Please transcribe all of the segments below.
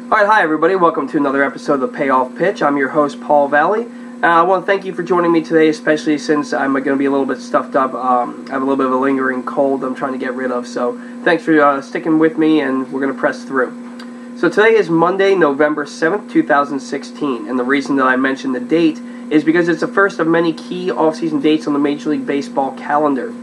Alright, hi everybody. Welcome to another episode of the Payoff Pitch. I'm your host, Paul Valley. I want to thank you for joining me today, especially since I'm going to be a little bit stuffed up. I have a little bit of a lingering cold I'm trying to get rid of, so thanks for sticking with me, and we're going to press through. So today is Monday, November 7th, 2016, and the reason that I mentioned the date is because it's the first of many key off-season dates on the Major League Baseball calendar.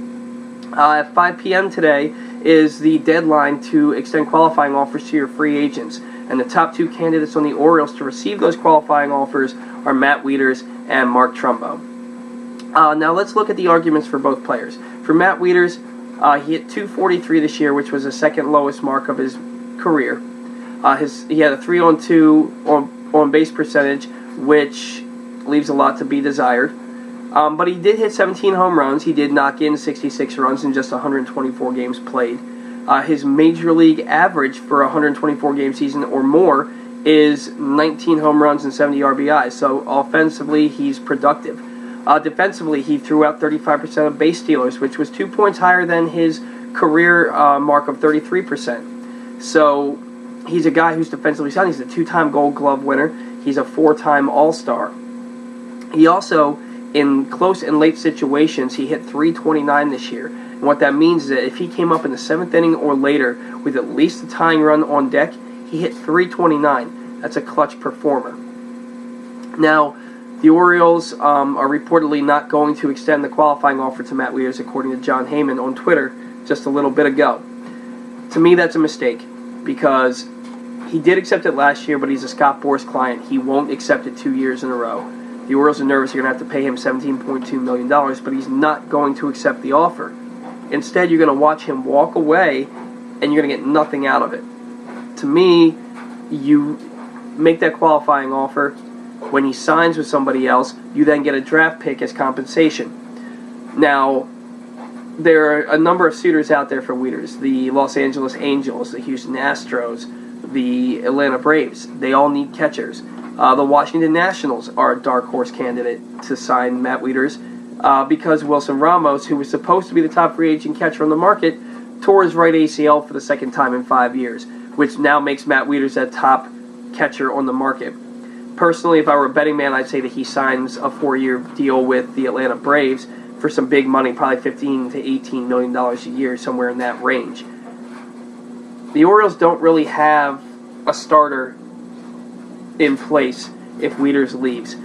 At 5 p.m. today is the deadline to extend qualifying offers to your free agents. And the top two candidates on the Orioles to receive those qualifying offers are Matt Wieters and Mark Trumbo. Now let's look at the arguments for both players. For Matt Wieters, he hit .243 this year, which was the second lowest mark of his career. He had a 3-on-2 on-base percentage, which leaves a lot to be desired. But he did hit 17 home runs. He did knock in 66 runs in just 124 games played. His Major League average for a 124-game season or more is 19 home runs and 70 RBIs. So offensively, he's productive. Defensively, he threw out 35% of base stealers, which was 2 points higher than his career mark of 33%. So he's a guy who's defensively sound. He's a 2-time Gold Glove winner. He's a 4-time All-Star. He also, in close and late situations, he hit .329 this year. And what that means is that if he came up in the 7th inning or later with at least a tying run on deck, he hit .329. That's a clutch performer. Now, the Orioles are reportedly not going to extend the qualifying offer to Matt Wieters, according to John Heyman on Twitter just a little bit ago. To me, that's a mistake, because he did accept it last year, but he's a Scott Boras client. He won't accept it 2 years in a row. The Orioles are nervous they're going to have to pay him $17.2 million, but he's not going to accept the offer. Instead, you're going to watch him walk away, and you're going to get nothing out of it. To me, you make that qualifying offer. When he signs with somebody else, you then get a draft pick as compensation. Now, there are a number of suitors out there for Wieters. The Los Angeles Angels, the Houston Astros, the Atlanta Braves. They all need catchers. The Washington Nationals are a dark horse candidate to sign Matt Wieters because Wilson Ramos, who was supposed to be the top free agent catcher on the market, tore his right ACL for the second time in 5 years, which now makes Matt Wieters that top catcher on the market. Personally, if I were a betting man, I'd say that he signs a 4-year deal with the Atlanta Braves for some big money, probably $15 to $18 million a year, somewhere in that range. The Orioles don't really have a starter in place if Wieters leaves.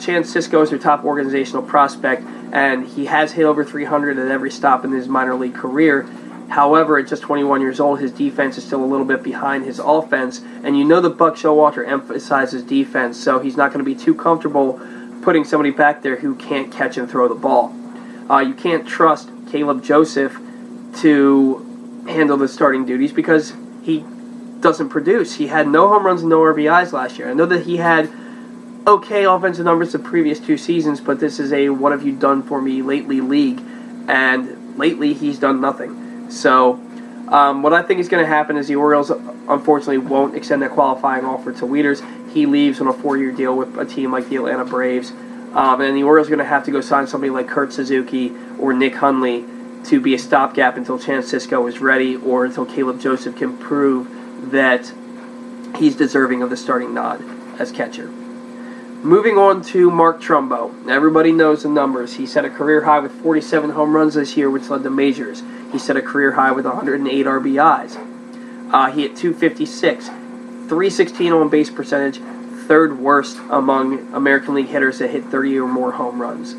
Chance Sisco is their top organizational prospect, and he has hit over 300 at every stop in his minor league career. However, at just 21 years old, his defense is still a little bit behind his offense, and you know that Buck Showalter emphasizes defense, so he's not going to be too comfortable putting somebody back there who can't catch and throw the ball. You can't trust Caleb Joseph to handle the starting duties because he doesn't produce. He had no home runs and no RBIs last year. I know that he had okay offensive numbers the previous 2 seasons, but this is a what have you done for me lately league, and lately he's done nothing. So what I think is going to happen is the Orioles unfortunately won't extend that qualifying offer to Wieters. He leaves on a 4-year deal with a team like the Atlanta Braves, and the Orioles are going to have to go sign somebody like Kurt Suzuki or Nick Hundley to be a stopgap until Chance Sisco is ready, or until Caleb Joseph can prove that he's deserving of the starting nod as catcher. Moving on to Mark Trumbo. Everybody knows the numbers. He set a career high with 47 home runs this year, which led to majors. He set a career high with 108 RBIs. He hit .256, .316 on base percentage, 3rd worst among American League hitters that hit 30 or more home runs.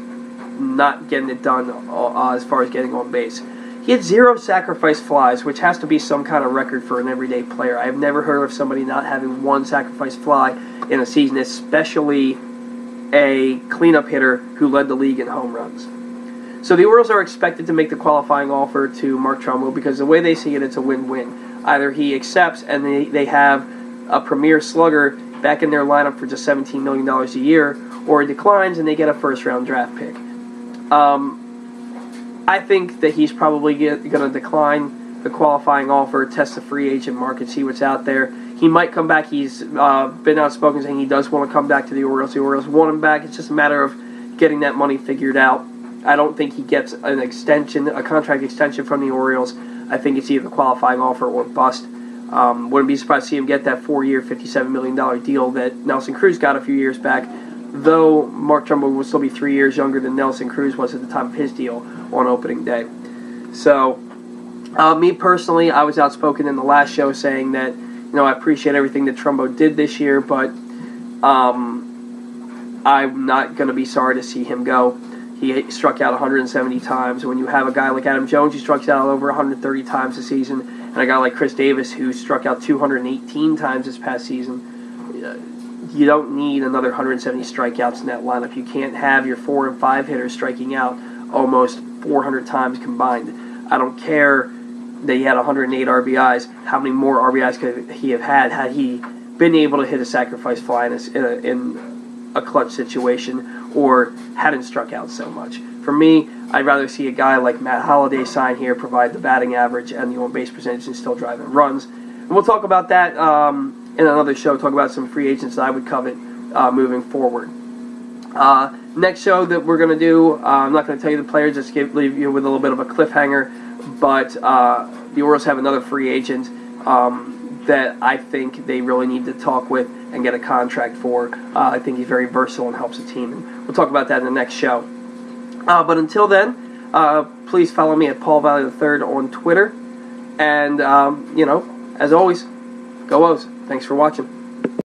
Not getting it done as far as getting on base. He had 0 sacrifice flies, which has to be some kind of record for an everyday player. I've never heard of somebody not having 1 sacrifice fly in a season, especially a cleanup hitter who led the league in home runs. So the Orioles are expected to make the qualifying offer to Mark Trumbo because the way they see it, it's a win-win. Either he accepts and they have a premier slugger back in their lineup for just $17 million a year, or he declines and they get a first-round draft pick. I think that he's probably going to decline the qualifying offer, test the free agent market, see what's out there. He might come back. He's been outspoken saying he does want to come back to the Orioles. The Orioles want him back. It's just a matter of getting that money figured out. I don't think he gets a contract extension from the Orioles. I think it's either a qualifying offer or bust. Wouldn't be surprised to see him get that 4-year, $57 million deal that Nelson Cruz got a few years back, though Mark Trumbo will still be 3 years younger than Nelson Cruz was at the time of his deal on opening day. So, me personally, I was outspoken in the last show saying that, I appreciate everything that Trumbo did this year, but I'm not going to be sorry to see him go. He struck out 170 times. When you have a guy like Adam Jones who struck out over 130 times this season, and a guy like Chris Davis who struck out 218 times this past season, you don't need another 170 strikeouts in that lineup. You can't have your 4 and 5 hitters striking out almost 400 times combined. I don't care that he had 108 RBIs. How many more RBIs could he have had he been able to hit a sacrifice fly in a clutch situation, or hadn't struck out so much? For me, I'd rather see a guy like Matt Holliday sign here, provide the batting average and the on-base percentage, and still drive in runs. And we'll talk about that in another show, talk about some free agents that I would covet moving forward. Next show that we're going to do, I'm not going to tell you the players, just leave you with a little bit of a cliffhanger, but the Orioles have another free agent that I think they really need to talk with and get a contract for. I think he's very versatile and helps the team. And we'll talk about that in the next show. But until then, please follow me at Paul Valley III on Twitter. And, as always, go O's. Thanks for watching.